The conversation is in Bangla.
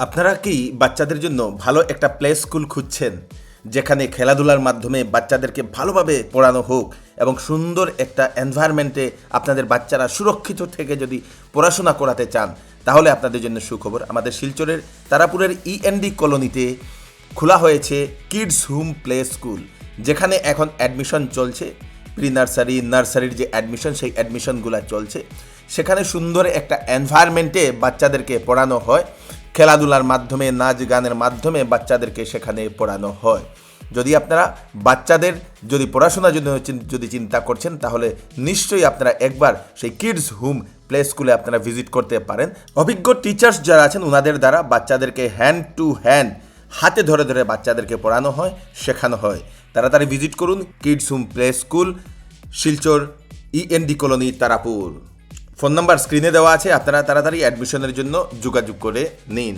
আপনারা কি বাচ্চাদের জন্য ভালো একটা প্লে স্কুল খুঁজছেন, যেখানে খেলাধুলার মাধ্যমে বাচ্চাদেরকে ভালোভাবে পড়ানো হোক এবং সুন্দর একটা এনভায়রনমেন্টে আপনাদের বাচ্চারা সুরক্ষিত থেকে যদি পড়াশোনা করাতে চান, তাহলে আপনাদের জন্য সুখবর। আমাদের শিলচরের তারাপুরের ইএনডি কলোনিতে খোলা হয়েছে কিডস হোম প্লে স্কুল, যেখানে এখন অ্যাডমিশন চলছে। প্রি নার্সারি, নার্সারির যে অ্যাডমিশন, সেই অ্যাডমিশনগুলো চলছে। সেখানে সুন্দর একটা এনভায়রনমেন্টে বাচ্চাদেরকে পড়ানো হয়, খেলাধুলার মাধ্যমে, নাচ গানের মাধ্যমে বাচ্চাদেরকে সেখানে পড়ানো হয়। যদি আপনারা বাচ্চাদের যদি পড়াশোনার জন্য যদি চিন্তা করছেন, তাহলে নিশ্চয়ই আপনারা একবার সেই কিডস হোম প্লে স্কুলে আপনারা ভিজিট করতে পারেন। অভিজ্ঞ টিচার্স যারা আছেন, ওনাদের দ্বারা বাচ্চাদেরকে হ্যান্ড টু হ্যান্ড, হাতে ধরে ধরে বাচ্চাদেরকে পড়ানো হয়, শেখানো হয়। তাড়াতাড়ি ভিজিট করুন kids home play school, Silchar END colony, Tarapur. Phone number স্ক্রিনে দেওয়া আছে, আপনারা তাড়াতাড়ি অ্যাডমিশনের জন্য যোগাযোগ করে নিন।